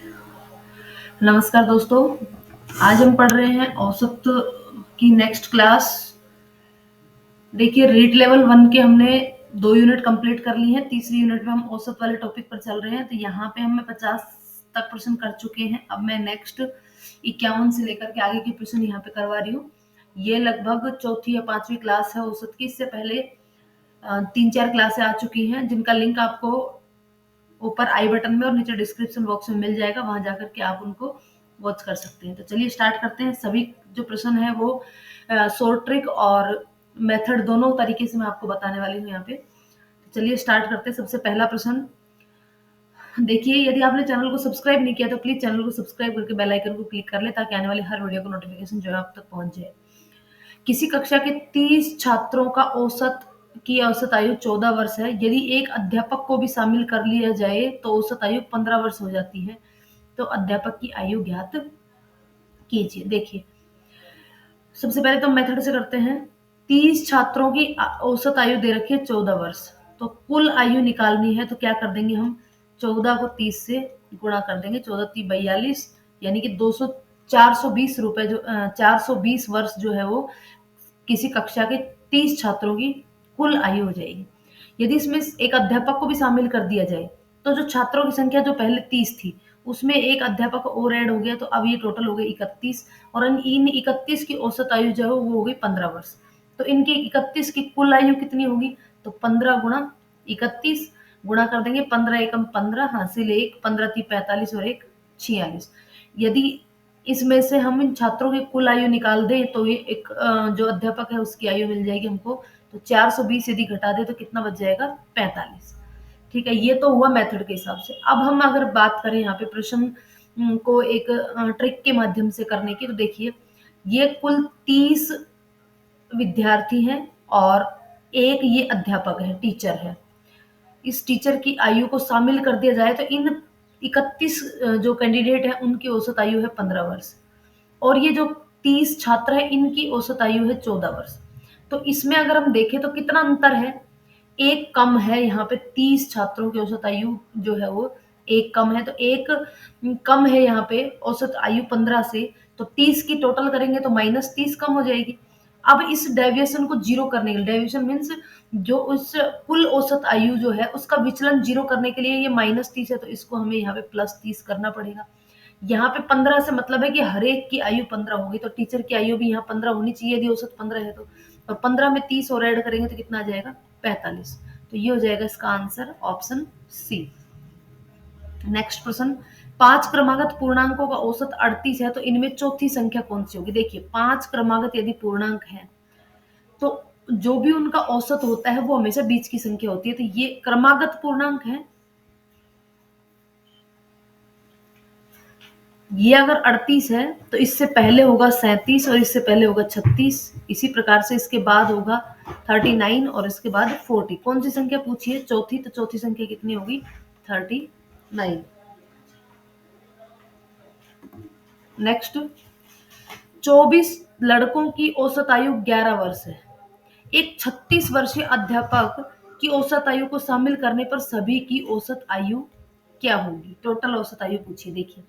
नमस्कार दोस्तों। आज हम पढ़ रहे हैं औसत की नेक्स्ट क्लास। देखिए, रीड लेवल 1 के हमने 2 यूनिट कंप्लीट कर ली हैं। तीसरी यूनिट में हम औसत वाले टॉपिक पर चल रहे हैं। तो यहाँ पे हम 50 तक प्रश्न कर चुके हैं। अब मैं नेक्स्ट 51 से लेकर के आगे के प्रश्न यहाँ पे करवा रही हूँ। ये लगभग चौथी या पांचवी क्लास है औसत की। इससे पहले 3-4 क्लासें आ चुकी हैं, जिनका लिंक आपको ऊपर आई बटन में और नीचे डिस्क्रिप्शन बॉक्स में मिल जाएगा। वहां जाकर के आप उनको वॉच कर सकते हैं। तो चलिए स्टार्ट करते हैं। सभी जो प्रश्न है वो शॉर्ट ट्रिक और मेथड दोनों तरीके से मैं आपको बताने वाली हूँ यहाँ पे। तो चलिए स्टार्ट करते हैं। सबसे पहला प्रश्न देखिए, यदि आपने चैनल को सब्सक्राइब नहीं किया तो प्लीज चैनल को सब्सक्राइब करके बेल आइकन को क्लिक कर ले, ताकि आने वाले हर वीडियो का नोटिफिकेशन जो है आप तक पहुंच जाए। किसी कक्षा के 30 छात्रों का औसत आयु 14 वर्ष है। यदि एक अध्यापक को भी शामिल कर लिया जाए तो औसत आयु 15 वर्ष हो जाती है। तो अध्यापक की आयु ज्ञात कीजिए। देखिए, सबसे पहले तो मेथड से करते हैं। 30 छात्रों की औसत आयु दे रखी है 14 वर्ष। तो कुल आयु निकालनी है तो क्या कर देंगे हम, 14 को 30 से गुणा कर देंगे। 14 × 42, यानी कि 420 रुपए, जो 420 वर्ष जो है वो किसी कक्षा के 30 छात्रों की कुल आयु हो जाएगी। यदि इसमें एक अध्यापक को भी शामिल कर दिया जाए तो जो छात्रों की संख्या जो पहले 30 थी, उसमें एक अध्यापक और ऐड हो गया, तो अब ये टोटल हो गए 31। और इन 31 की औसत आयु जो है वो हो गई 15 वर्ष। तो इनकी 31 की कुल आयु कितनी होगी, तो 15 गुणा 31 गुणा कर देंगे। 15 एकम 15, हासिल 1, 15 × 45 और 1 46। यदि इसमें से हम इन छात्रों की कुल आयु निकाल दें तो ये एक जो अध्यापक है उसकी आयु मिल जाएगी हमको। तो 420 यदि घटा दे तो कितना बच जाएगा, 45। ठीक है, ये तो हुआ मेथड के हिसाब से। अब हम अगर बात करें यहाँ पे प्रश्न को एक ट्रिक के माध्यम से करने की, तो देखिए, ये कुल 30 विद्यार्थी हैं और एक ये अध्यापक है, टीचर है। इस टीचर की आयु को शामिल कर दिया जाए तो इन 31 जो कैंडिडेट है उनकी औसत आयु है 15 वर्ष। और ये जो 30 छात्र है इनकी औसत आयु है 14 वर्ष। तो इसमें अगर हम देखें तो कितना अंतर है, एक कम है। यहाँ पे 30 छात्रों की औसत आयु जो है वो एक कम है, तो एक कम है यहाँ पे औसत आयु 15 से। तो 30 की टोटल करेंगे तो -30 कम हो जाएगी। अब इस डेविएशन को जीरो करने के लिए, डेविएशन मीन्स जो उस कुल औसत आयु जो है उसका विचलन जीरो करने के लिए, ये -30 है तो इसको हमें यहाँ पे +30 करना पड़ेगा। यहाँ पे 15 से मतलब है कि हर एक की आयु 15 होगी, तो टीचर की आयु भी यहाँ 15 होनी चाहिए यदि औसत 15 है तो। और 15 में 30 और ऐड करेंगे तो कितना आ जाएगा, 45। तो ये हो जाएगा इसका आंसर, ऑप्शन सी। नेक्स्ट प्रश्न, 5 क्रमागत पूर्णांकों का औसत 38 है तो इनमें चौथी संख्या कौन सी होगी। देखिए, 5 क्रमागत यदि पूर्णांक है तो जो भी उनका औसत होता है वो हमेशा बीच की संख्या होती है। तो ये क्रमागत पूर्णांक है। ये अगर 38 है तो इससे पहले होगा 37 और इससे पहले होगा 36। इसी प्रकार से इसके बाद होगा 39 और इसके बाद 40। कौन सी संख्या पूछी है, चौथी। तो चौथी संख्या कितनी होगी, 39। नेक्स्ट, 24 लड़कों की औसत आयु 11 वर्ष है। एक 36 वर्षीय अध्यापक की औसत आयु को शामिल करने पर सभी की औसत आयु क्या होगी। टोटल औसत आयु पूछिए। देखिए,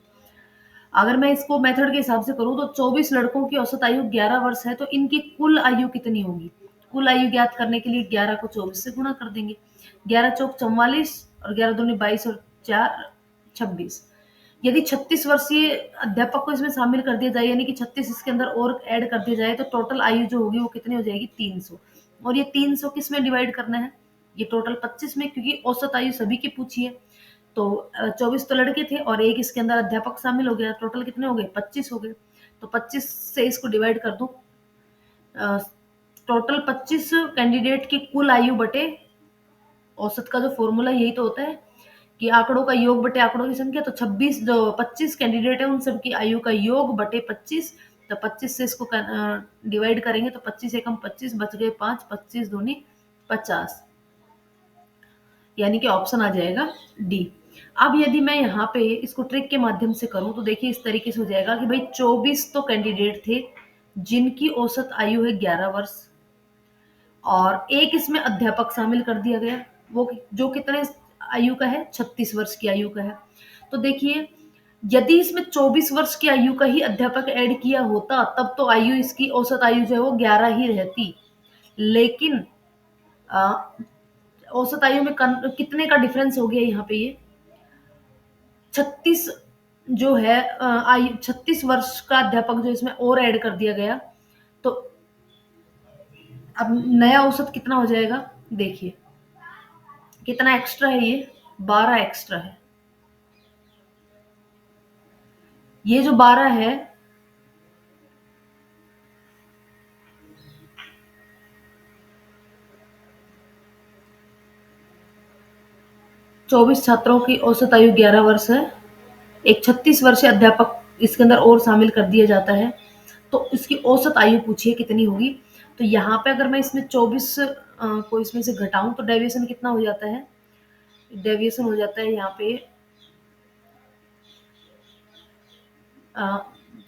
अगर मैं इसको मेथड के हिसाब से करूं तो 24 लड़कों की औसत आयु 11 वर्ष है, तो इनकी कुल आयु कितनी होगी। कुल आयु ज्ञात करने के लिए 11 को 24 से गुणा कर देंगे। 11 चौक 44 और 11 दूनी 22 और 4 26। यदि 36 वर्षीय अध्यापक को इसमें शामिल कर दिया जाए, यानी कि 36 इसके अंदर और ऐड कर दिया जाए, तो टोटल आयु जो होगी वो कितनी हो जाएगी, 300। और ये 300 किस में डिवाइड करना है, ये टोटल 25 में, क्योंकि औसत आयु सभी की पूछी है। तो 24 तो लड़के थे और एक इसके अंदर अध्यापक शामिल हो गया, टोटल कितने हो गए, 25 हो गए। तो 25 से इसको डिवाइड कर दो। टोटल 25 कैंडिडेट की कुल आयु बटे औसत का जो फॉर्मूला यही तो होता है कि आंकड़ों का योग बटे आंकड़ों की संख्या। तो 26 जो 25 कैंडिडेट है उन सबकी आयु का योग बटे 25। तो 25 से इसको डिवाइड करेंगे तो 25 एकम 25 बच गए 5, 25 दूनी 50, यानी कि ऑप्शन आ जाएगा डी। अब यदि मैं यहाँ पे इसको ट्रिक के माध्यम से करूं तो देखिए इस तरीके से हो जाएगा कि भाई 24 तो कैंडिडेट थे जिनकी औसत आयु है 11 वर्ष, और एक इसमें अध्यापक शामिल कर दिया गया, वो जो कितने आयु का है, 36 वर्ष की आयु का है। तो देखिए, यदि इसमें 24 वर्ष की आयु का ही अध्यापक ऐड किया होता तब तो आयु इसकी औसत आयु जो है वो 11 ही रहती। लेकिन अ, औसत आयु में कितने का डिफरेंस हो गया यहाँ पे ये 36 जो है आयु 36 वर्ष का अध्यापक जो इसमें और ऐड कर दिया गया। तो अब नया औसत कितना हो जाएगा देखिए, कितना एक्स्ट्रा है ये 12 एक्स्ट्रा है। ये जो 12 है 24 छात्रों की औसत आयु 11 वर्ष है। एक 36 वर्षीय अध्यापक इसके अंदर और शामिल कर दिया जाता है, तो इसकी औसत आयु पूछिए कितनी होगी। तो यहाँ पे अगर मैं इसमें 24 को इसमें से घटाऊं तो डेविएशन कितना हो जाता है, डेविएशन हो जाता है यहाँ पे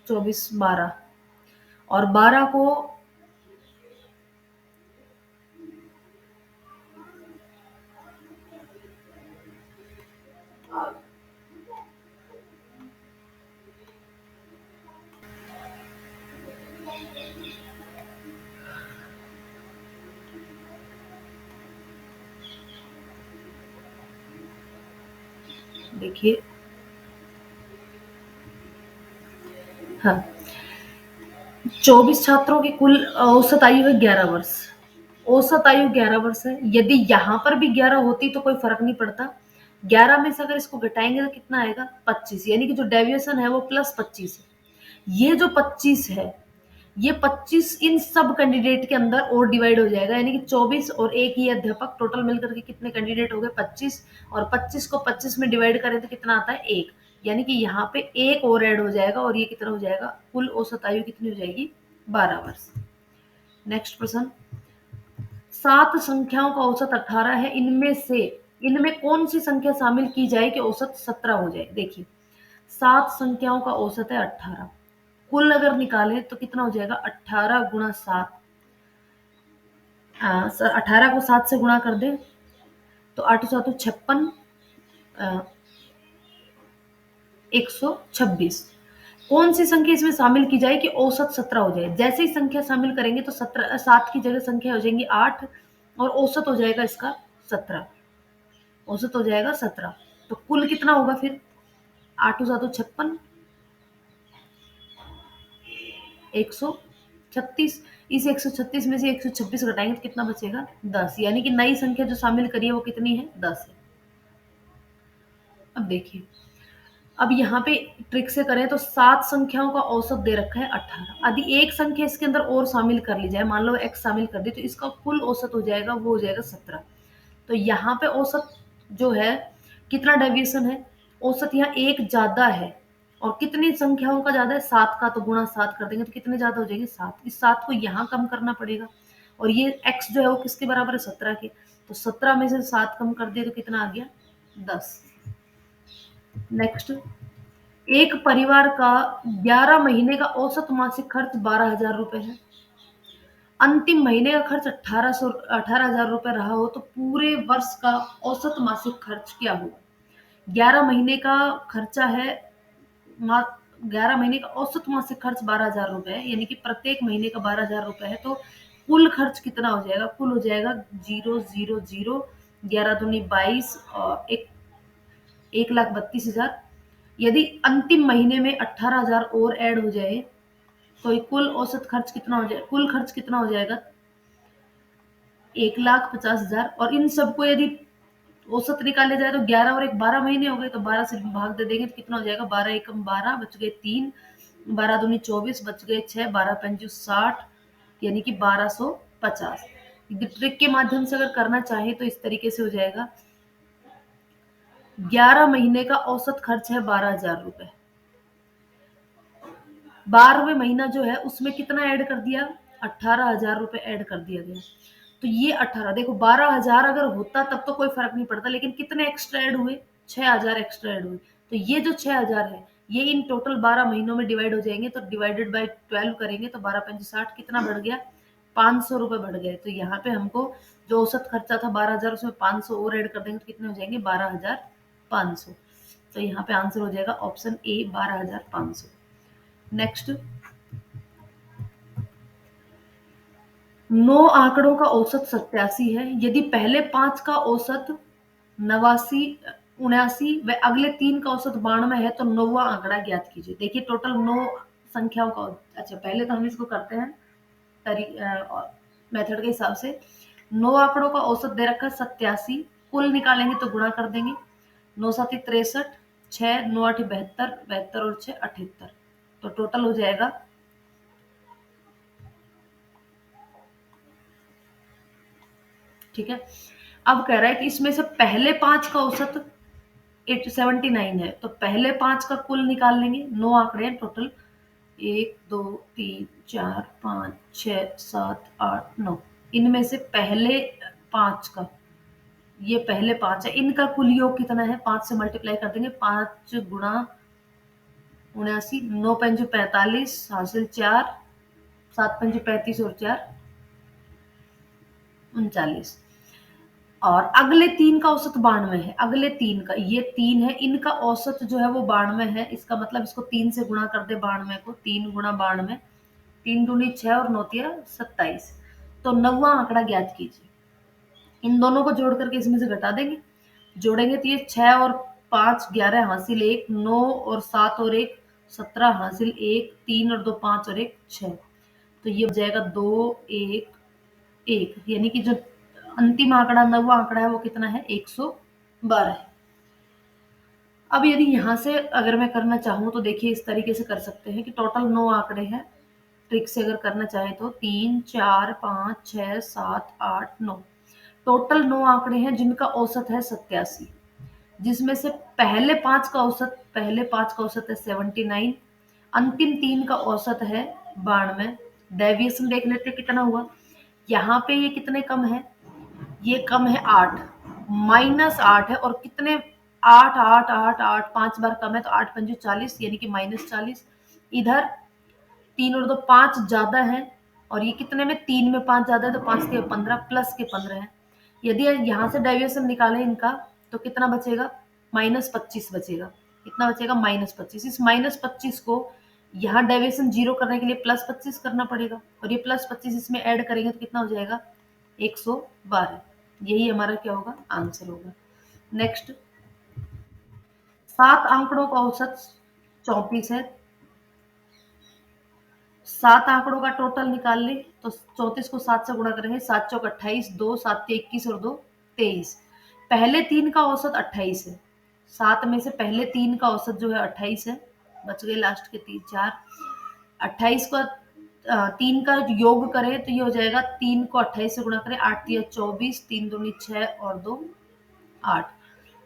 24 12 और 12 को देखिए, हाँ 24 छात्रों की कुल औसत आयु है 11 वर्ष। औसत आयु 11 वर्ष है। यदि यहाँ पर भी 11 होती तो कोई फर्क नहीं पड़ता। 11 में से अगर इसको घटाएंगे तो कितना आएगा 25, यानी कि जो डेविएशन है वो प्लस 25 है। ये जो 25 है ये 25 इन सब कैंडिडेट के अंदर और डिवाइड हो जाएगा, यानी कि 24 और एक ही अध्यापक, टोटल मिलकर के कितने कैंडिडेट हो गए 25, और 25 को 25 में डिवाइड करें तो कितना आता है एक, यानी कि यहाँ पे एक और ऐड हो जाएगा और ये कितना हो जाएगा, कुल औसत आयु कितनी हो जाएगी 12 वर्ष। नेक्स्ट प्रश्न, 7 संख्याओं का औसत 18 है, इनमें कौन सी संख्या शामिल की जाए कि औसत 17 हो जाए। देखिए 7 संख्याओं का औसत है 18, कुल अगर निकाले तो कितना हो जाएगा 18 गुणा 7, 18 को 7 से गुणा कर दे तो 8 7 56, 126। कौन सी संख्या इसमें शामिल की जाए कि औसत 17 हो जाए। जैसे ही संख्या शामिल करेंगे तो 17 7 की जगह संख्या हो जाएंगी 8 और औसत हो जाएगा इसका 17, औसत हो जाएगा 17। तो कुल कितना होगा फिर 8 7 56, 136। इस 136 में से 126 घटाएंगे तो कितना बचेगा 10, यानी कि नई संख्या जो शामिल करी है वो कितनी है 10 है। अब देखिए, अब यहाँ पे ट्रिक से करें तो 7 संख्याओं का औसत दे रखा है 18, यदि एक संख्या इसके अंदर और शामिल कर ली जाए, मान लो x शामिल कर दी तो इसका कुल औसत हो जाएगा वो हो जाएगा 17। तो यहाँ पे औसत जो है कितना डेविएशन है, औसत यहाँ एक ज्यादा है, और कितनी संख्याओं का ज्यादा है 7 का, तो गुणा 7 कर देंगे तो कितने ज्यादा हो जाएंगे 7, इस 7 को यहाँ कम करना पड़ेगा, और ये x जो है वो किसके बराबर है 17 के, तो 17 में से 7 कम कर दिए तो कितना आ गया 10। नेक्स्ट, एक परिवार का 11 महीने का औसत मासिक खर्च 12,000 रुपए है, अंतिम महीने का खर्च 18,000 रुपए रहा हो तो पूरे वर्ष का औसत मासिक खर्च क्या होगा। 11 महीने का खर्चा है, 11 महीने का औसत मासिक खर्च 12,000 रुपए है, यानी कि प्रत्येक महीने का 12,000 रुपए है, तो कुल खर्च कितना हो जाएगा, कुल हो जाएगा 000, 11 दूनी 22 और 1,32,000। यदि अंतिम महीने में 18,000 और ऐड हो जाए तो ये कुल औसत खर्च कितना हो जाए, कुल खर्च कितना हो जाएगा 1,50,000। और इन सबको यदि औसत निकाले जाए तो 11 और 1 12 महीने हो गए, तो 12 से भाग दे देंगे तो कितना हो जाएगा 12 एकम 12 बच गए 3, 12 दूनी 24 बच गए 6, 12 पंचू 60, यानी कि 1250। ट्रिक के माध्यम से अगर करना चाहे तो इस तरीके से हो जाएगा, 11 महीने का औसत खर्च है 12,000 रुपए, 12वें महीना जो है उसमें कितना ऐड कर दिया 18,000 रुपए ऐड कर दिया गया। तो ये 18, देखो 12,000 अगर होता तब तो कोई फर्क नहीं पड़ता, लेकिन कितने एक्स्ट्रा ऐड हुए 6,000 एक्स्ट्रा ऐड हुए, तो ये जो 6,000 है ये इन टोटल 12 महीनों में डिवाइड हो जाएंगे, तो डिवाइडेड बाय 12 करेंगे तो 12 पंच 60 कितना बढ़ गया 500 रुपए बढ़ गए। तो यहाँ पे हमको जो औसत खर्चा था 12,000 उसमें 500 और ऐड कर देंगे तो कितने हो जाएंगे 12,500। तो यहाँ पे आंसर हो जाएगा ऑप्शन ए 12,500। नेक्स्ट, 9 आंकड़ों का औसत 87 है। यदि पहले 5 का औसत 89, 79 व अगले 3 का औसत 92 है तो 9वां आंकड़ा ज्ञात कीजिए। देखिए टोटल 9 संख्याओं का, अच्छा पहले तो हम इसको करते हैं मेथड के हिसाब से। 9 आंकड़ों का औसत दे रखा है 87, कुल निकालेंगे तो गुणा कर देंगे। 9 7 63, 6 9 8 72, 72 और 6 78, तो टोटल हो जाएगा, ठीक है। अब कह रहा है कि इसमें से पहले 5 का औसत 79 है, तो पहले 5 का कुल निकाल लेंगे। 9 आंकड़े हैं टोटल, 1 2 3 4 5 6 7 8 9, इनमें से पहले 5 का, ये पहले 5 है, इनका कुल योग कितना है, 5 से मल्टीप्लाई कर देंगे। 5 गुणा 79, 9 पंजे 45, हासिल 4, 7 पंजे 35 और 4 39, और अगले 3 का औसत 92 है। अगले 3 का, ये 3 है, इनका औसत जो है वो 92 है। इसका मतलब इसको 3 से गुणा कर दे 92 को, 3 गुणा 92, 3 दूनी 6 और 9 तिया 27, तो 9वां आंकड़ा ज्ञात कीजिए। इन दोनों को जोड़ करके इसमें से घटा देंगे, जोड़ेंगे तो ये 6 और 5 11 हासिल 1, 9 और 7 और 1 17 हासिल 1, 3 और 2 5 और 1 6, तो ये हो जाएगा 2 1 1, यानी कि जो अंतिम आंकड़ा 9वां आंकड़ा है वो कितना है, 112 है। अब यदि यहाँ से अगर मैं करना चाहूँ तो देखिए इस तरीके से कर सकते हैं कि टोटल 9 आंकड़े हैं। ट्रिक से अगर करना चाहे तो 3 4 5 6 7 8 9, टोटल 9 आंकड़े हैं जिनका औसत है 87, जिसमें से पहले 5 का औसत है 79, अंतिम 3 का औसत है 92। डेविएशन देख लेते हैं कितना हुआ। यहाँ पे ये कितने कम है, ये कम है 8, -8 है, और कितने, 8 8 8 8 5 बार कम है, तो 8 पंजे 40, यानी कि -40। इधर 3 और 2 5 ज्यादा है, और ये कितने में, 3 में 5 ज्यादा है, तो 5 के 15 प्लस के 15 है। यदि यहाँ से डेविएशन निकालें इनका तो कितना बचेगा, -25 बचेगा। कितना बचेगा, -25। इस -25 को यहाँ डेविएशन 0 करने के लिए +25 करना पड़ेगा, और ये +25 इसमें ऐड करेंगे तो कितना हो जाएगा, 112। यही हमारा क्या होगा, आंसर होगा। नेक्स्ट, 7 आंकड़ों का औसत 34 है। 7 आंकड़ों का टोटल निकाल ले तो 34 को 7 से गुणा करेंगे, 7 चौक 28, 2 7 21 और 2 23। पहले 3 का औसत 28 है। 7 में से पहले 3 का औसत जो है 28 है, बच गए लास्ट के 3 4। 28 को 3 का योग करें तो ये हो जाएगा, 3 को 28 से गुणा करें, 8 तिया 24, 3 दूनी 6 और 2 8।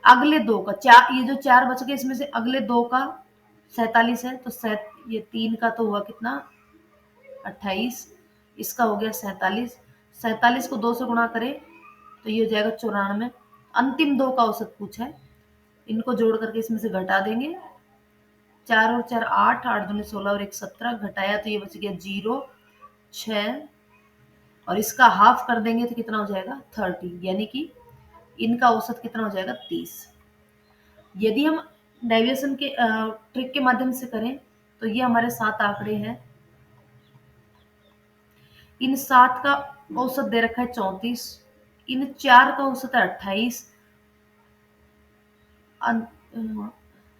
अगले 2 का, चार, ये जो 4 बच गए इसमें से अगले 2 का 47 है, तो ये 3 का तो हुआ कितना, 28, इसका हो गया 47। 47 को 2 से गुणा करें तो ये हो जाएगा 94। अंतिम 2 का औसत पूछा है, इनको जोड़ करके इसमें से घटा देंगे। 4 और 4 8, 8 दूनी 16 और 1 17, घटाया तो ये बच गया 0 6, और इसका हाफ कर देंगे तो कितना हो जाएगा, 30, यानी कि इनका औसत कितना हो जाएगा, 30। यदि हम डेविएशन के ट्रिक के माध्यम से करें तो ये हमारे 7 आंकड़े हैं। इन 7 का औसत दे रखा है 34, इन 4 का औसत है 28,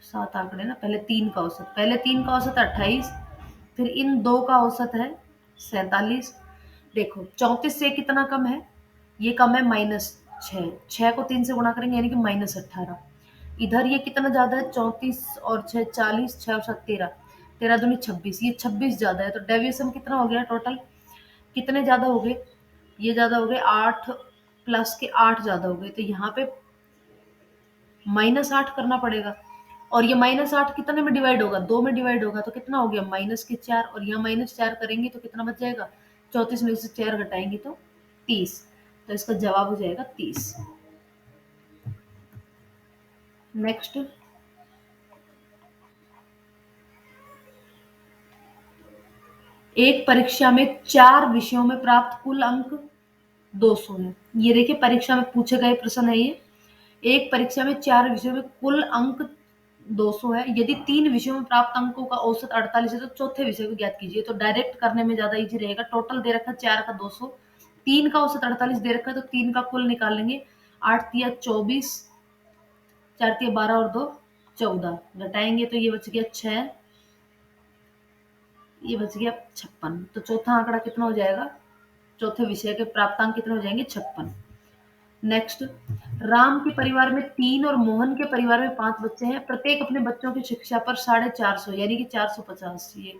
7 आंकड़े ना, पहले 3 का औसत, पहले 3 का औसत 28, फिर इन 2 का औसत है 47। देखो 34 से कितना कम है, ये कम है -6, 6 को 3 से गुणा करेंगे यानी कि -18। इधर ये कितना ज्यादा है, 34 और 6 40, 6 और 7 13, 13 दूनी 26, ये 26 ज्यादा है, तो डेविएशन कितना हो गया टोटल, कितने ज्यादा हो गए, ये ज्यादा हो गए 8 प्लस के 8 ज्यादा हो गए, तो यहाँ पे -8 करना पड़ेगा। और ये -8 कितने में डिवाइड होगा, 2 में डिवाइड होगा, तो कितना हो गया, -4, और यहाँ -4 करेंगे तो कितना बच जाएगा, 34 में से 4 घटाएंगे तो 30, तो इसका जवाब हो जाएगा 30। नेक्स्ट, एक परीक्षा में 4 विषयों में प्राप्त कुल अंक 200 है। ये देखिए परीक्षा में पूछे गए प्रश्न है ये। एक परीक्षा में 4 विषयों में कुल अंक 200 है। यदि 3 विषयों में प्राप्त अंकों का औसत 48 है तो चौथे विषय को ज्ञात कीजिए। तो डायरेक्ट करने में ज़्यादा ईज़ी रहेगा। टोटल दे रखा है 4 का 200, 3 का औसत 48 दे रखा है तो 3 का कुल निकाल लेंगे। 8 तिया 24, 4 तिया 12 और 2 14, घटाएंगे तो ये बच गया 6, ये बच गया 56। तो चौथा आंकड़ा कितना हो जाएगा? चौथे विषय के प्राप्तांक कितने हो जाएंगे? 56। नेक्स्ट, राम के परिवार में 3 और मोहन के परिवार में 5 बच्चे हैं। प्रत्येक अपने बच्चों की शिक्षा पर 450 यानी कि 450, ये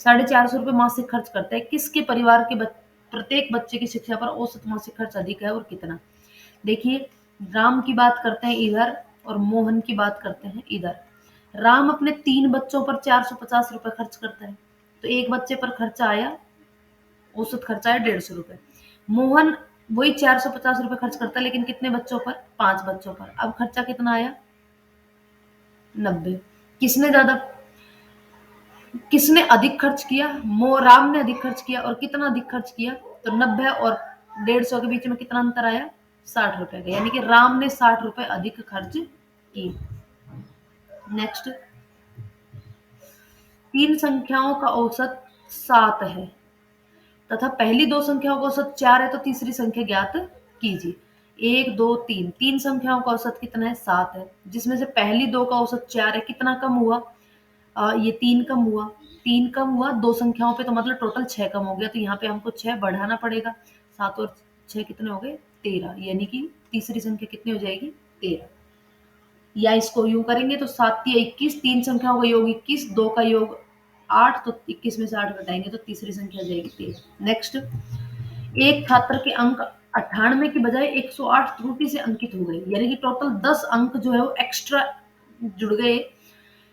450 रुपए मासिक खर्च करता है। किसके परिवार के प्रत्येक बच्चे की शिक्षा पर औसत मासिक खर्च अधिक है और कितना? देखिए, राम की बात करते हैं इधर और मोहन की बात करते हैं इधर। राम अपने 3 बच्चों पर 450 रुपए खर्च करता है, तो एक बच्चे पर खर्चा आया, औसत खर्चा है 150 रुपए। मोहन वही 450 रुपए खर्च करता है, लेकिन कितने बच्चों पर? 5 बच्चों पर। अब खर्चा कितना आया? 90। किसने ज्यादा, किसने अधिक खर्च किया? राम ने अधिक खर्च किया। और कितना अधिक खर्च किया? तो 90 और 150 के बीच में कितना अंतर आया? 60 रुपए का, यानी कि राम ने 60 रुपए अधिक खर्च किए। नेक्स्ट, 3 संख्याओं का औसत 7 है तथा पहली 2 संख्याओं का औसत 4 है, तो तीसरी संख्या ज्ञात कीजिए। 1 2 3, 3 संख्याओं का औसत कितना है? 7 है, जिसमें से पहली 2 का औसत 4 है। कितना कम हुआ? ये 3 कम हुआ। 3 कम हुआ 2 संख्याओं पे, तो मतलब टोटल 6 कम हो गया। तो यहाँ पे हमको 6 बढ़ाना पड़ेगा। 7 और 6 कितने हो गए? 13, यानी कि तीसरी संख्या कितनी हो जाएगी? 13। या इसको यूं करेंगे तो 7 या 21, 3 संख्याओं का योग 21, 2 का योग 8, तो 21 में से 8 घटाएंगे तो तीसरी संख्या हो जाएगी 13। नेक्स्ट, एक छात्र के अंक 98 की बजाय 108 त्रुटि से अंकित हो गए, यानी कि टोटल 10 अंक जो है वो एक्स्ट्रा जुड़ गए।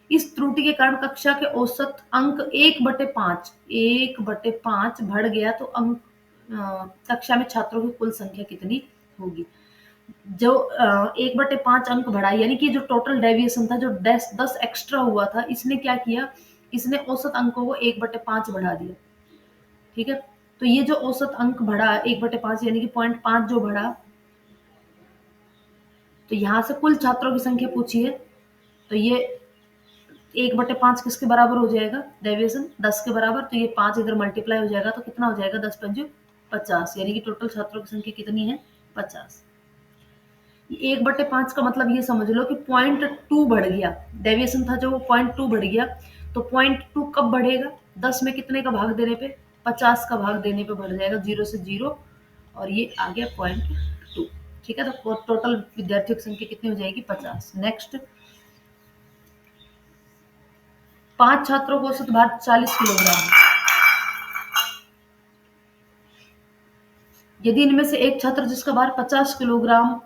इस त्रुटि के कारण कक्षा के औसत अंक 1/5, 1/5 बढ़ गया, तो अंक कक्षा में छात्रों की कुल संख्या कितनी होगी? जो 1/5 अंक बढ़ा, यानी कि जो टोटल डेविएशन था, जो 10 एक्स्ट्रा हुआ था, इसने क्या किया? इसने औसत अंकों को 1/5 बढ़ा दिया। ठीक है, तो ये जो औसत अंक बढ़ा 1/5, यानी कि 0.5 जो बढ़ा, तो यहाँ से कुल छात्रों की संख्या पूछी है, तो ये 1/5 किसके बराबर हो जाएगा? डेविएशन 10 के बराबर। तो ये 5 इधर मल्टीप्लाई हो जाएगा, तो कितना हो जाएगा? 10 पंजे 50, यानी कि टोटल छात्रों की संख्या कितनी है? 50। 1/5 का मतलब ये समझ लो कि 0.2 बढ़ गया। डेविएशन था जो, वो 0.2 बढ़ गया। तो 0.2 कब बढ़ेगा? 10 में कितने का भाग देने पे? 50 का भाग देने पे बढ़ जाएगा, 0 से 0, और ये आ गया 0.2। ठीक है, तो टोटल विद्यार्थियों की संख्या कितनी हो जाएगी? 50। नेक्स्ट, 5 छात्रों को औसत भार 40 किलोग्राम है। यदि इनमें से एक छात्र जिसका भार 50 किलोग्राम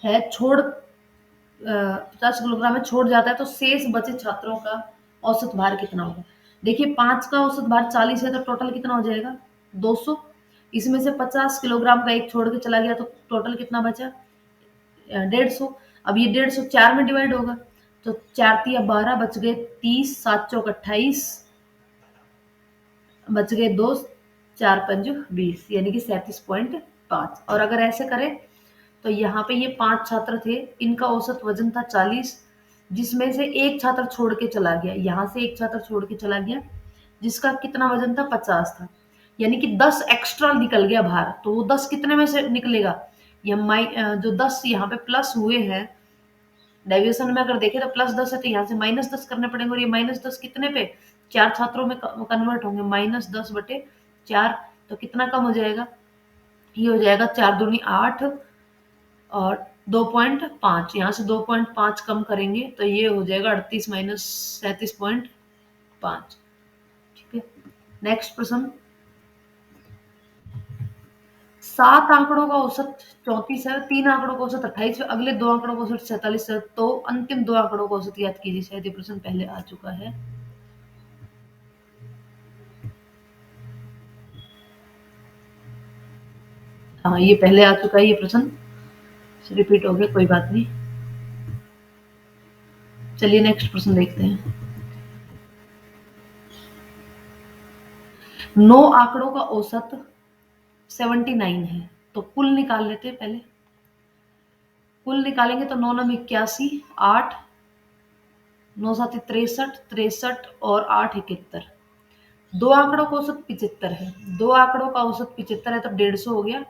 है छोड़ 50 किलोग्राम में छोड़ जाता है, तो शेष बचे छात्रों का औसत भार कितना होगा? देखिए, 5 का औसत भार 40 है, तो टोटल कितना हो जाएगा? 200। इसमें से 50 किलोग्राम का एक छोड़ के चला गया, तो टोटल कितना बचा? 150। अब ये 150 4 में डिवाइड होगा, तो 4 तिया 12, बच गए 30, 7 चौक 28, बच गए 2, 4 पंज 20, यानी कि 37.5। और अगर ऐसे करें तो यहाँ पे ये 5 छात्र थे, इनका औसत वजन था 40, जिसमें से एक छात्र छोड़ के चला गया। यहाँ से एक छात्र छोड़ के चला गया, जिसका कितना वजन था? 50 था, यानी कि 10 एक्स्ट्रा निकल गया भार। तो वो 10 कितने में से निकलेगा? जो 10 यहाँ पे प्लस हुए हैं, डेविएशन में अगर देखें तो +10 है, तो यहाँ से -10 करने पड़ेंगे, और ये -10 कितने पे? 4 छात्रों में कन्वर्ट होंगे। -10/4, तो कितना कम हो जाएगा? ये हो जाएगा 4 दूनी 8 और 2.5, यहाँ से 2.5 कम करेंगे तो ये हो जाएगा 38 माइनस 37.5। ठीक है, नेक्स्ट प्रश्न, 7 आंकड़ों का औसत 34 है, 3 आंकड़ों का औसत 28 है, अगले 2 आंकड़ों का औसत 47 है, तो अंतिम 2 आंकड़ों का औसत ज्ञात कीजिए। शायद ये प्रश्न पहले आ चुका है। हाँ, ये पहले आ चुका है, ये प्रश्न रिपीट हो गया, कोई बात नहीं। चलिए नेक्स्ट प्रश्न देखते हैं। 9 आंकड़ों का औसत 79 है, तो कुल निकाल लेते हैं पहले। कुल निकालेंगे तो 9 9 81, 8 9 सात 63, 63 और 8 71। दो आंकड़ों का औसत 75 है, दो आंकड़ों का औसत 75 है तो 150 हो गया।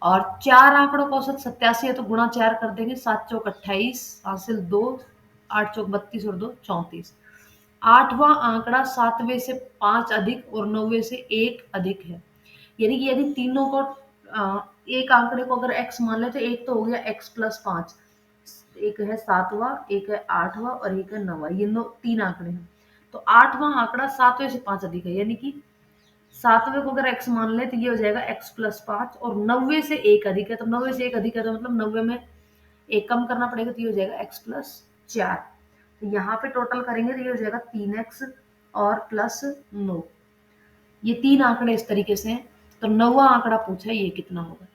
और चार आंकड़ों का औसत 87 है तो गुणा 4 कर देंगे, 7 चौक 28, हासिल 2, 8 चौक 32 और 2 34। आठवां आंकड़ा सातवें से 5 अधिक और नौवे से 1 अधिक है। यानी कि यदि तीनों को एक आंकड़े को अगर x मान ले तो एक तो हो गया x प्लस 5, एक है सातवां, एक है आठवां और एक है नौवां, ये तीन आंकड़े हैं। तो आठवां आंकड़ा सातवें से 5 अधिक है, यानी कि सातवें को अगर x मान ले तो ये हो जाएगा x प्लस 5, और नब्बे से एक अधिक है तो नब्बे से एक अधिक है तो मतलब नब्बे में एक कम करना पड़ेगा तो ये हो जाएगा x प्लस 4। तो यहाँ पे टोटल करेंगे तो ये हो जाएगा 3x और प्लस 9। ये तीन आंकड़े इस तरीके से हैं। तो नौवां आंकड़ा पूछा है, ये कितना होगा।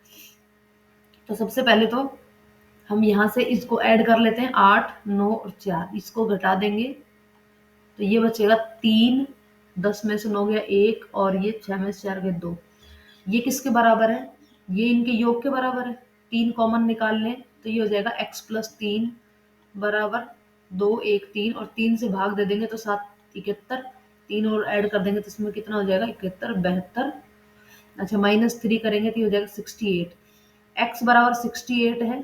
तो सबसे पहले तो हम यहाँ से इसको ऐड कर लेते हैं, 8, 9 और 4, इसको घटा देंगे तो ये बचेगा 3, 10 में से 9 गया 1 और ये 6 में से 4 गए 2। ये किसके बराबर है, ये इनके योग के बराबर है। 3 कॉमन निकाल लें तो ये हो जाएगा x प्लस 3 बराबर 2, 1, 3 और 3 से भाग दे देंगे तो 7, 71। 3 और ऐड कर देंगे तो इसमें कितना हो जाएगा 71, 72। अच्छा -3 करेंगे तो ये हो जाएगा 68। x बराबर 68 है,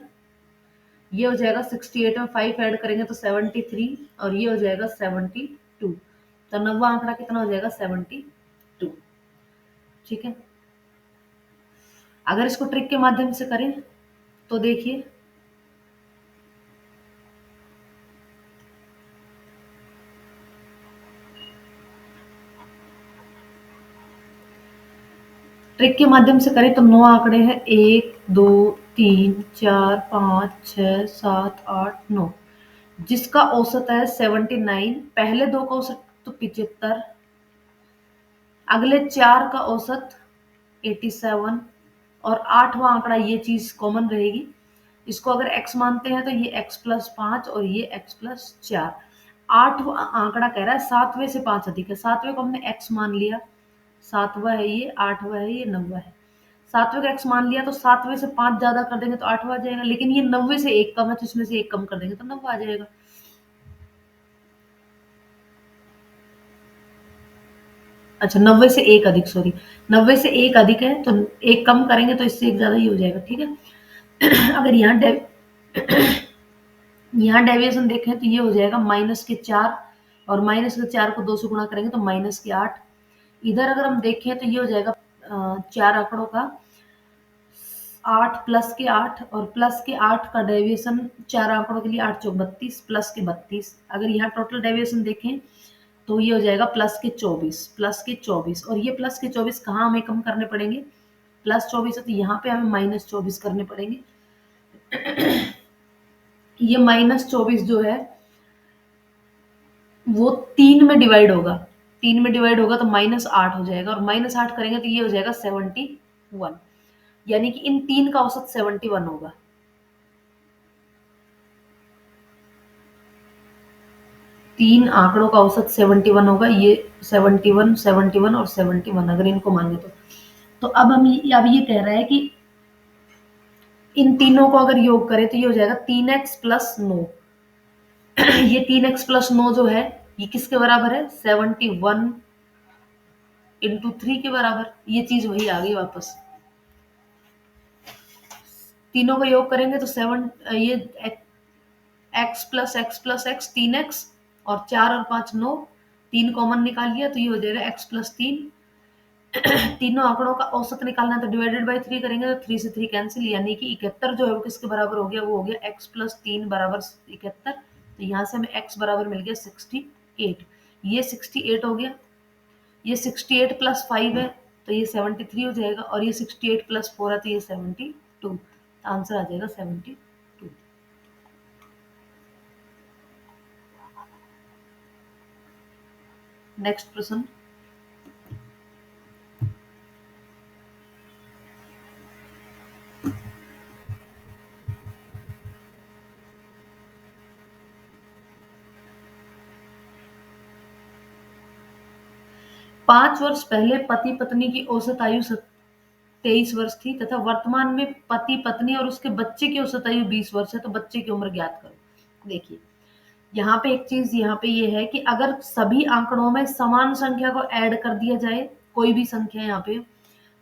ये हो जाएगा 68 में 5 ऐड करेंगे तो 73 और ये हो जाएगा 72। तो नौवां आंकड़ा कितना हो जाएगा 72। ठीक है, अगर इसको ट्रिक के माध्यम से करें तो देखिए, ट्रिक के माध्यम से करें तो 9 आंकड़े हैं, 1, 2, 3, 4, 5, 6, 7, 8, 9, जिसका औसत है 79। पहले दो का औसत तो 75, अगले चार का औसत 87 और आठवां आंकड़ा, ये चीज कॉमन रहेगी। इसको अगर x मानते हैं तो ये x प्लस 5 और ये x प्लस 4। आठवां आंकड़ा कह रहा है सातवें से 5 अधिक है, सातवें को हमने x मान लिया, सातवां है ये, आठवां है ये, नौवां है। सातवें का x मान लिया तो सातवें से 5 ज्यादा कर देंगे तो आठवां आ जाएगा, लेकिन ये नब्बे से एक कम है तो इसमें से एक कम कर देंगे तो नौवां आ जाएगा। अच्छा, नब्बे से एक अधिक, सॉरी, नब्बे से एक अधिक है तो एक कम करेंगे तो इससे एक ज्यादा ही हो जाएगा। ठीक है, अगर यहाँ डेविएशन देखें तो ये हो जाएगा -4, और -4 को 2 से गुणा करेंगे तो -8। इधर अगर हम देखें तो ये हो जाएगा चार आंकड़ों का 8 प्लस के 8 और प्लस के 8 का डेविएशन चार आंकड़ों के लिए 8 चौक 32 प्लस के 32। अगर यहाँ टोटल डेविएशन देखें तो ये हो जाएगा प्लस के 24, प्लस के 24, और ये प्लस के 24 कहाँ हमें कम करने पड़ेंगे, +24 है तो यहाँ पे हमें -24 करने पड़ेंगे। ये -24 जो है वो 3 में डिवाइड होगा, 3 में डिवाइड होगा तो -8 हो जाएगा, और -8 करेंगे तो ये हो जाएगा 71, यानी कि इन तीन का औसत 71 होगा। तीन आंकड़ों का औसत 71 होगा, ये 71, 71 और 71 अगर इनको माने तो अब अब ये कह रहा है कि इन तीनों को अगर योग करें तो ये हो जाएगा 3x प्लस 9। ये 3x प्लस 9 जो है ये किसके बराबर है, 71 इंटू 3 के बराबर। ये चीज वही आ गई वापस, तीनों का योग करेंगे तो ये x plus x plus x 3x, और 4 और 5 9, 3 कॉमन निकाल लिया तो ये हो जाएगा x प्लस 3। तीनों आंकड़ों का औसत निकालना है तो डिवाइडेड बाय 3 करेंगे तो 3 से 3 कैंसिल, यानी कि 71 जो है वो किसके बराबर हो गया, वो हो गया x प्लस 3 बराबर 71। तो यहाँ से हमें x बराबर मिल गया 68। ये 68 हो गया, ये 68 प्लस 5 है तो ये 73 हो जाएगा, और ये 68 प्लस 4 है तो ये 72। आंसर आ जाएगा 72। नेक्स्ट प्रश्न, पांच वर्ष पहले पति पत्नी की औसत आयु 23 वर्ष थी तथा वर्तमान में पति पत्नी और उसके बच्चे की औसत आयु 20 वर्ष है, तो बच्चे की उम्र ज्ञात करो। देखिए, यहाँ पे एक चीज यहाँ पे ये है कि अगर सभी आंकड़ों में समान संख्या को ऐड कर दिया जाए, कोई भी संख्या यहाँ पे,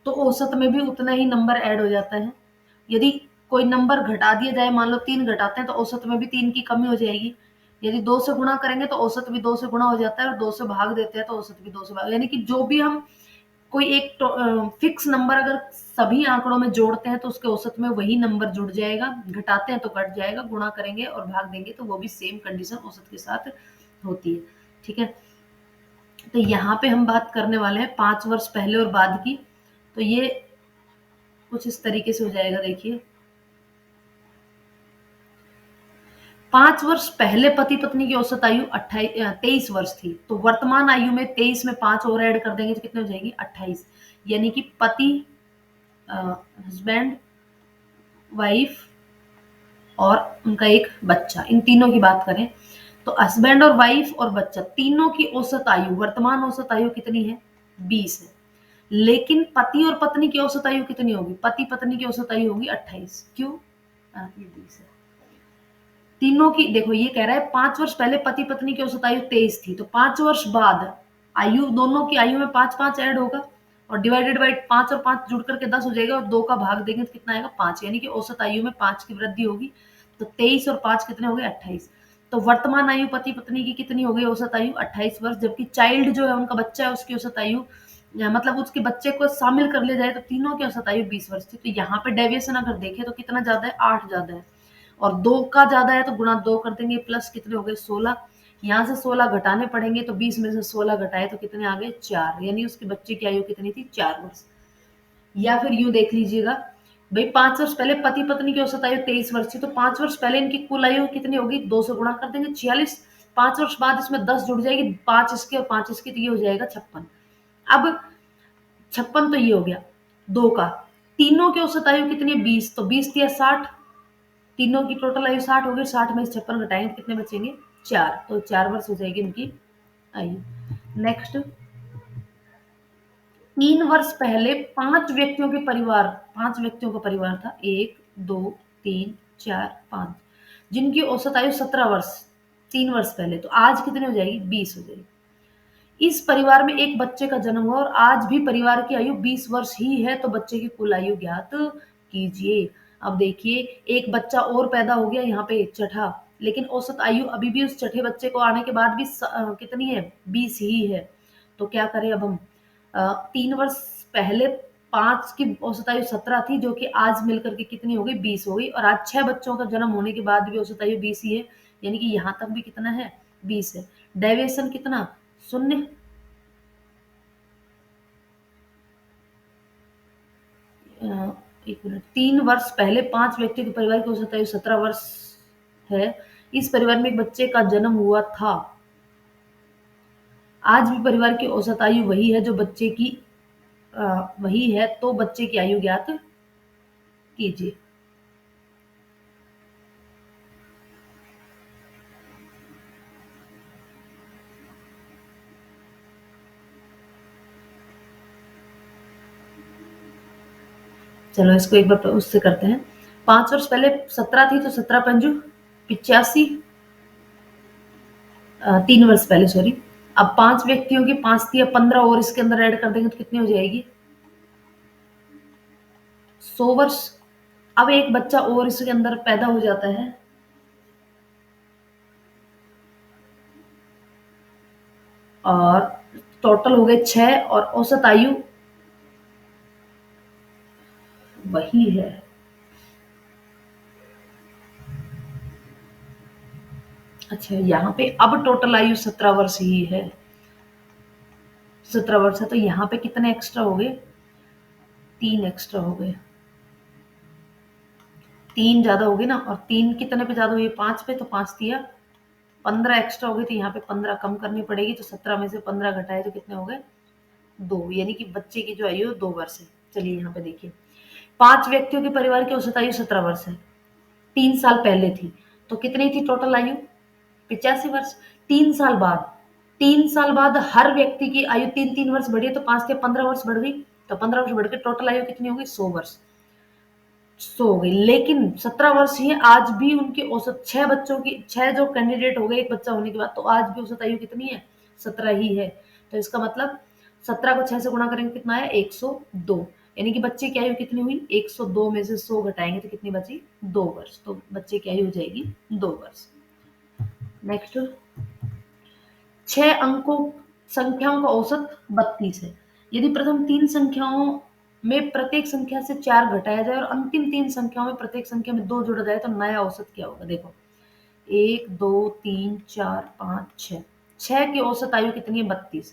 तो औसत में भी उतना ही नंबर ऐड हो जाता है। यदि कोई नंबर घटा दिया जाए, मान लो 3 घटाते हैं तो औसत में भी 3 की कमी हो जाएगी। यदि 2 से गुणा करेंगे तो औसत भी 2 से गुणा हो जाता है, और 2 से भाग देते हैं तो औसत भी 2 से भाग, यानी कि जो भी हम कोई एक फिक्स नंबर अगर सभी आंकड़ों में जोड़ते हैं तो उसके औसत में वही नंबर जुड़ जाएगा, घटाते हैं तो कट जाएगा, गुणा करेंगे और भाग देंगे तो वो भी सेम कंडीशन औसत के साथ होती है। ठीक है, तो यहाँ पे हम बात करने वाले हैं 5 वर्ष पहले और बाद की। तो ये कुछ इस तरीके से हो जाएगा, देखिए। 5 वर्ष पहले पति पत्नी की औसत आयु 23 वर्ष थी, तो वर्तमान आयु में 23 में 5 और ऐड कर देंगे तो कितने हो जाएगी, 28। यानी कि पति, हस्बैंड, वाइफ और उनका एक बच्चा, इन तीनों की बात करें तो हस्बैंड और वाइफ और बच्चा तीनों की औसत आयु, वर्तमान औसत आयु कितनी है, 20 है। लेकिन पति और पत्नी की औसत आयु कितनी होगी, पति पत्नी की औसत आयु होगी 28। क्यों, ये 20 है। तीनों की देखो, ये कह रहा है 5 वर्ष पहले पति पत्नी की औसत आयु 23 थी, तो 5 वर्ष बाद आयु, दोनों की आयु में 5-5 ऐड होगा और डिवाइडेड बाई 5 और 5 जुड़ करके 10 हो जाएगा, और 2 का भाग देंगे तो कितना आएगा, 5। यानी कि औसत आयु में 5 की वृद्धि होगी, तो 23 और 5 कितने हो गए, 28। तो वर्तमान आयु पति पत्नी की कितनी हो गई, औसत आयु 28 वर्ष। जबकि चाइल्ड जो है, उनका बच्चा है, उसकी औसत आयु, या मतलब उसके बच्चे को शामिल कर लिया जाए तो तीनों की औसत आयु 20 वर्ष थी। तो यहाँ पे डेविएशन अगर देखें तो कितना ज्यादा है, 8 ज्यादा है, और 2 का ज्यादा है तो गुणा 2 कर देंगे, प्लस कितने हो गए, 16। यहाँ से 16 घटाने पड़ेंगे, तो 20 में से 16 घटाए तो कितने आ गए, 4। यानी उसके बच्चे की आयु कितनी थी, 4 वर्ष। या फिर यूं देख लीजिएगा, भाई 5 वर्ष पहले पति पत्नी की औसत आयु 23 वर्ष थी, तो 5 वर्ष पहले इनकी कुल आयु कितनी होगी, 2 से गुणा कर देंगे, 46। 5 वर्ष बाद इसमें 10 जुड़ जाएगी, 5 इसके और 5 इसके, तो ये हो जाएगा 56। अब 56 तो ये हो गया 2 का। तीनों की औसत आयु कितनी है, 20, तो 20 दिया 60, तीनों की टोटल आयु 60 हो गई, 60 में से 56 घटाएंगे तो कितने बचेंगे, 4। तो 4 वर्ष हो जाएगी इनकी आयु। नेक्स्ट, 3 वर्ष पहले 5 व्यक्तियों का परिवार था, 1, 2, 3, 4, 5, जिनकी औसत आयु 17 वर्ष, 3 वर्ष पहले, तो आज कितने हो जाएगी, 20 हो जाएगी। इस परिवार में एक बच्चे का जन्म हुआ और आज भी परिवार की आयु 20 वर्ष ही है, तो बच्चे की कुल आयु ज्ञात कीजिए। अब देखिए, एक बच्चा और पैदा हो गया यहाँ पे, छठा, लेकिन औसत आयु अभी भी उस छठे बच्चे को आने के बाद भी कितनी है, 20 ही है। तो क्या करें अब हम, 3 वर्ष पहले 5 की औसत आयु 17 थी, जो कि आज मिलकर के कितनी हो गई, 20 हो गई, और आज 6 बच्चों का जन्म होने के बाद भी औसत आयु 20 ही है, यानी कि यहाँ तक भी कितना है, 20 है। डेविएशन कितना, 0। एक मिनट, 3 वर्ष पहले 5 व्यक्ति के परिवार की औसत आयु 17 वर्ष है। इस परिवार में एक बच्चे का जन्म हुआ था, आज भी परिवार की औसत आयु वही है जो बच्चे की, वही है, तो बच्चे की आयु ज्ञात कीजिए। चलो इसको एक बार उससे करते हैं। 5 वर्ष पहले 17 थी, तो 17 पंजू 85, 3 वर्ष पहले, सॉरी। अब 5 व्यक्तियों की 5 थी, अब 15 और इसके अंदर ऐड कर देंगे तो कितनी हो जाएगी, 100 वर्ष। अब एक बच्चा और इसके अंदर पैदा हो जाता है, और टोटल हो गए 6, और औसत आयु वही है। अच्छा, यहाँ पे अब टोटल आयु 17 वर्ष ही है, 17 वर्ष है, तो यहाँ पे कितने एक्स्ट्रा हो गए, 3 एक्स्ट्रा हो गए, 3 ज्यादा हो गए ना, और 3 कितने पे ज्यादा हुई, 5 पे, तो 5 दिया 15 एक्स्ट्रा हो गई, तो यहाँ पे 15 कम करनी पड़ेगी, तो 17 में से 15 घटाए तो कितने हो गए, 2। यानी कि बच्चे की जो आयु 2 वर्ष है। चलिए यहाँ पे देखिए, 5 व्यक्तियों के परिवार की औसत आयु 17 वर्ष है, 3 साल पहले थी, तो कितनी थी टोटल आयु, 85 वर्ष। 3 साल बाद, 3 साल बाद हर व्यक्ति की आयु 3-3 वर्ष बढ़ी, तो 5 से 15 वर्ष बढ़ गई, तो 15 वर्ष बढ़ के टोटल आयु कितनी होगी, 100 वर्ष। 100 हो गई, लेकिन 17 वर्ष ही है, आज भी उनकी औसत 6 बच्चों की 6 जो कैंडिडेट हो गए एक बच्चा होने के बाद, तो आज भी औसत आयु कितनी है? 17 ही है। तो इसका मतलब 17 को 6 से गुणा करेंगे कितना है? 102। यानी कि बच्चे की आयु कितनी हुई? 102 में से 100 घटाएंगे तो कितनी बची? 2 वर्ष। तो बच्चे की आयु हो जाएगी 2 वर्ष। नेक्स्ट, 6 अंकों संख्याओं का औसत 32 है। यदि प्रथम 3 संख्याओं में प्रत्येक संख्या से 4 घटाया जाए और अंतिम 3 संख्याओं में प्रत्येक संख्या में 2 जोड़ा जाए तो नया औसत क्या होगा? देखो, 1, 2, 3, 4, 5, 6। 6 की औसत आयु कितनी है? 32।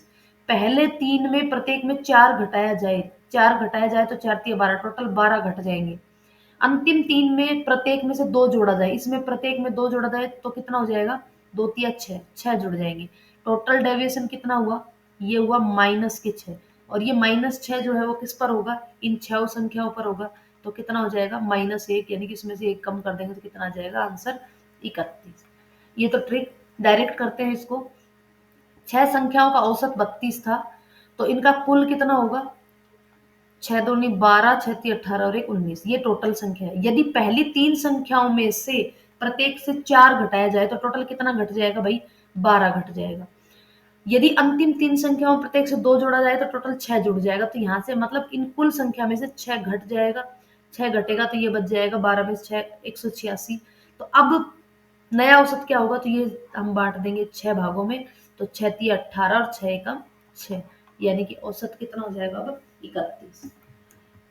पहले 3 में प्रत्येक में 4 घटाया जाए, 4 घटाया जाए तो 4 तिया 12, टोटल 12 घट जाएंगे। अंतिम 3 में प्रत्येक में से 2 जोड़ा जाए, इसमें प्रत्येक में 2 जोड़ा जाए तो कितना हो जाएगा? 2 तिया 6, 6 जुड़ जाएंगे। टोटल डेविएशन कितना हुआ? ये हुआ माइनस के 6, और ये माइनस 6 जो है वो किस पर होगा? इन 6 संख्याओं पर होगा। तो कितना हो जाएगा? -1, यानी कि इसमें से 1 कम कर देंगे तो कितना आ जाएगा? आंसर 31। ये तो ट्रिक डायरेक्ट करते हैं इसको। 6 संख्याओं का औसत 32 था, तो इनका कुल कितना होगा? 6 दूनी 12, 6 तिया 18 और 1 19, ये टोटल संख्या है। यदि पहली 3 संख्याओं में से प्रत्येक से 4 घटाया जाए तो टोटल कितना घट जाएगा भाई? 12 घट जाएगा। यदि अंतिम 3 संख्याओं में प्रत्येक से 2 जोड़ा जाए तो टोटल 6 जुड़ जाएगा। तो यहाँ से मतलब इन कुल संख्या में से 6 घट जाएगा, 6 घटेगा तो ये बच जाएगा 12 में से 6, 186। तो अब नया औसत क्या होगा? तो ये हम बांट देंगे 6 भागों में, तो 6 तिया 18 और 6 एकम 6, यानी कि औसत कितना हो जाएगा अब? 31।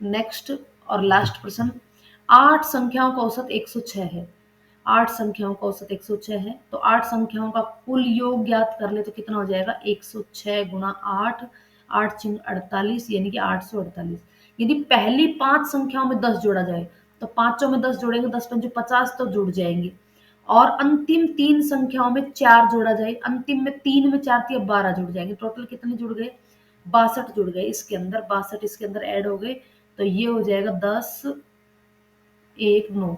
नेक्स्ट और लास्ट प्रश्न, 8 संख्याओं का औसत 106 है। 8 संख्याओं का औसत 106 है, तो 8 संख्याओं का कुल योग ज्ञात कर ले तो कितना हो जाएगा? 106 गुणा 8, 8 चिंग 48, यानी कि 848। यदि पहली 5 संख्याओं में 10 जोड़ा जाए तो पांचों में 10 जोड़ेंगे, 10 पंजे 50 तो जुड़ जाएंगे। और अंतिम 3 संख्याओं में 4 जोड़ा जाए, अंतिम में 3 में 4 तिया 12 जुड़ जाएंगे। टोटल कितने जुड़ गए? 62 जुड़ गए। इसके अंदर 62 इसके अंदर ऐड हो गए, तो ये हो जाएगा 10, 1, 9,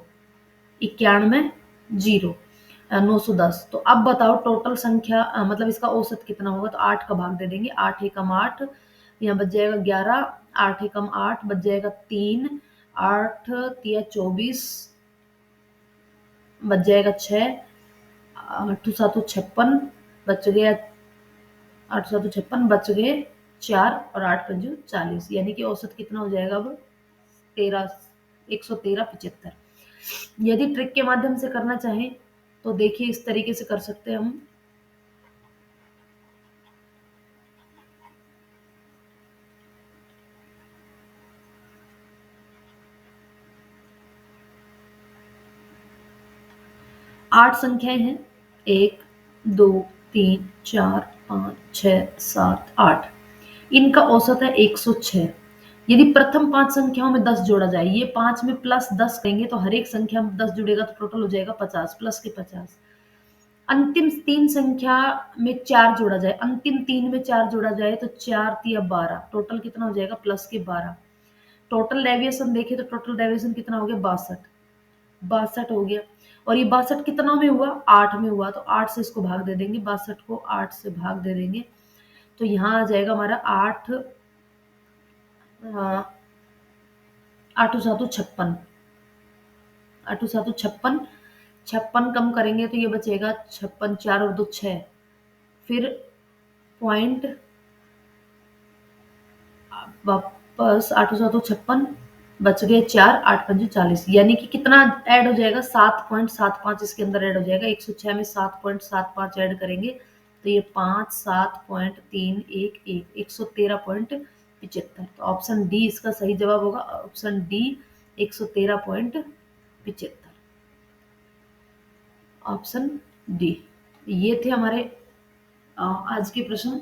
91, 0, 910। तो अब बताओ टोटल संख्या मतलब इसका औसत कितना होगा? तो 8 का भाग दे देंगे, 8 एकम 8, यहाँ बच जाएगा 11, 8 एकम 8 बच जाएगा 3, 8 तिया 24 बच जाएगा 6, 8 7 56 बच गया, 8 7 56 बच गए 4 और 8 पंजे 40, यानी कि औसत कितना हो जाएगा अब? 13, 113, 75। यदि ट्रिक के माध्यम से करना चाहें तो देखिए इस तरीके से कर सकते हैं हम। आठ संख्याएं हैं, 1, 2, 3, 4, 5, 6, 7, 8। इनका औसत है 106। यदि प्रथम 5 संख्याओं में 10 जोड़ा जाए, ये 5 में प्लस 10 करेंगे तो हर एक संख्या में 10 जुड़ेगा तो टोटल हो जाएगा 50, प्लस के 50। अंतिम 3 संख्या में 4 जोड़ा जाए, अंतिम 3 में 4 जोड़ा जाए तो 4 तिया 12, टोटल कितना हो जाएगा? प्लस के 12। टोटल डेविएशन देखें तो टोटल डेविएशन कितना हो गया? 62, 62 हो गया। और ये 62 कितना में हुआ? 8 में हुआ, तो 8 से इसको भाग दे देंगे, 62 को 8 से भाग दे देंगे, तो यहाँ आ जाएगा हमारा 8, 8 7 56, 8 7 56, 56 कम करेंगे तो ये बचेगा 56, 4 और 2 6, फिर पॉइंट वापस 8 7 56 बच गए 4, 8 पंजे 40, यानी कि कितना ऐड हो जाएगा? 7.75 इसके अंदर ऐड हो जाएगा। 106 में 7.75 ऐड करेंगे तो ये 5, 7.311, 113.75। तो ऑप्शन डी इसका सही जवाब होगा, ऑप्शन डी 113.75, ऑप्शन डी। ये थे हमारे आज के प्रश्न।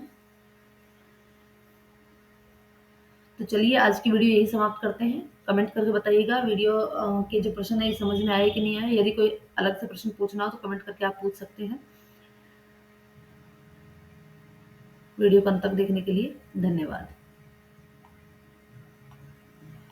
तो चलिए आज की वीडियो यही समाप्त करते हैं। कमेंट करके बताइएगा वीडियो के जो प्रश्न है ये समझ में आए कि नहीं आए। यदि कोई अलग से प्रश्न पूछना हो तो कमेंट करके आप पूछ सकते हैं। वीडियो को अंत तक देखने के लिए धन्यवाद।